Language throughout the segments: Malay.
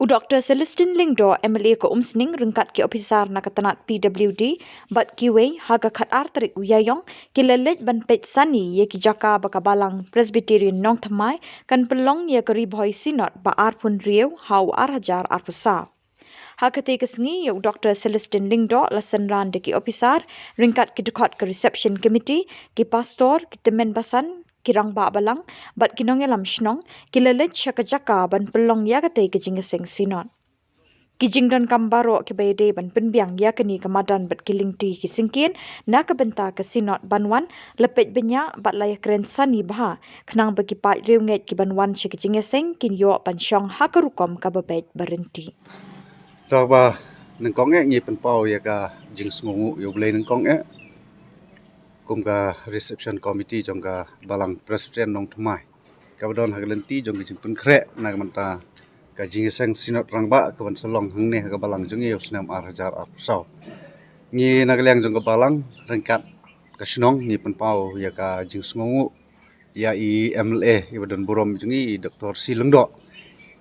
Dr. Celestine Lingdo MLA ko umsning ringkat ki officer na katanat PWD bat kiwe haga khat artrik uyayong kilalet ban pet sani ye ki jaka bakabalang Presbyterian nong thamai kan pelong ye keri boy sinot ba arpun rieu hau arhajar arpusa. Hakate kesngi yok Dr. Celestine Lingdo lasan ran de ki officer ringkat ki dukhat ke reception committee ki pastor ki temen basan kirang ba balang bat kinong elam shnong kilalet shakajaka ban pelong yagate ke jingeseng sinot. Kijing dan kambaro ke bayade ban penbiang yakani kamadan bat kilingti ki singkin na kabenta ke sinot banwan lepet benya bat layak keren sani baha kenang bagi pat riunget ki banwan shi ki jingeseng kin yo ban syong hakarukom kababet berhenti. Ba nang kong ngi penpau ya ka jing sungu yo blai nang kong kum ka reception committee jong ka balang president nong thmai ka badon hagalenti jong jing pun kre na manta ka jing sang sinot rangba ka ban salong hang ne ka balang jong yo snam ar hajar ar sau ngi nagaliang jong ka balang rengkat ka snong ngi penpau ya ka jing sungu ya i MLA i badon burom jong i Dr. Silengdo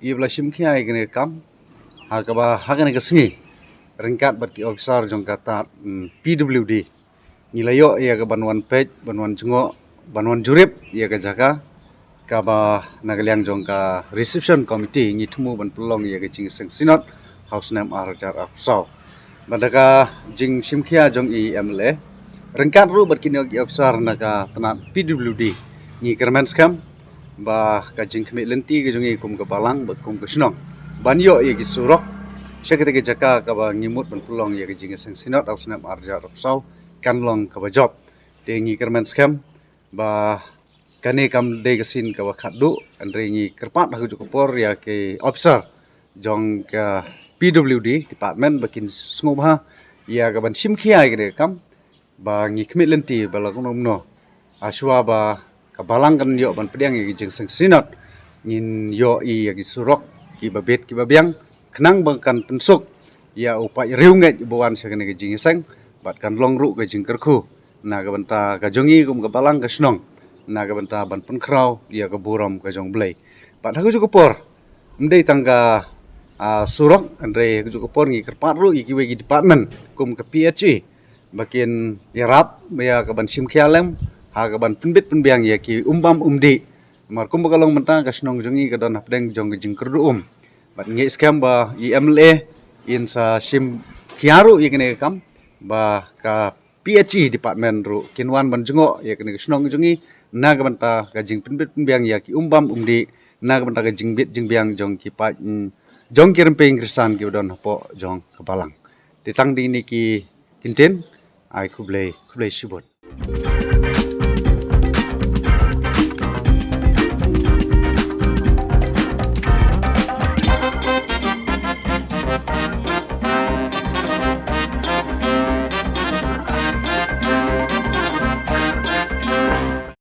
i blasim khiai gene kam hakaba hakane kesengi rengkat bat ki officer jong kata PWD nilayo ia ke banwan pej banwan jengo banwan jurip ia ke jaka kaba nagaliang jong ka reception committee ngi thumu ban pelong ia ke jing seng sinot house name arjar afsau badaka jing simkhia jong i MLA rengkat ru bat kini officer naga tanat PWD ngi kerman skam ba ka jing khmi lenti ke jong i kum ka balang bat kum ka snong banyo ia ki surok syakete ke jaka kaba ngimut ban pelong ia ke jing seng sinot house name arjar afsau kanlong kaba job dengi kerman skam ba kane kam de kesin kaba khadu andre ngi kerpat hagu jukupor ya ke officer jong ka PWD department bakin sngoba ya ka ban simkhia ke kam ba ngi khmit lenti bala konom no aswa ba ka balang kan yo ban pediang ngi jing seng sinot ngin yo i ya ki surok ki babet ki babiang kenang bangkan pensuk ya upai riunget bawan sakane ke jing seng bat kan long ru ke jing kerku na ka banta ka jongi kum ka balang ka snong na ka banta ban pun krau ya ka buram ka jong blai bat hagu jukupor mdei tangga surok andre hagu jukupor ngi kerpat ru iki wegi department kum ka PHE bakin yarap ya ka ban sim khialem ha ka ban penbit penbiang ya ki umbam umdi mar kum ka long banta ka snong jongi ka don hapdeng jong ka jing kerdu bat ngi scam ba i MLA in sa sim khiaru ikene kam ba ka PHE department ru kinwan ban jengo ya kene snong jongi na ga banta ka jing penbit penbiang ya ki umbam umdi na ga banta ka jing bit jing biang jong ki pa jong ki rempeng krisan ki don po jong kabalang titang di ni ki kinten ai kublai shibot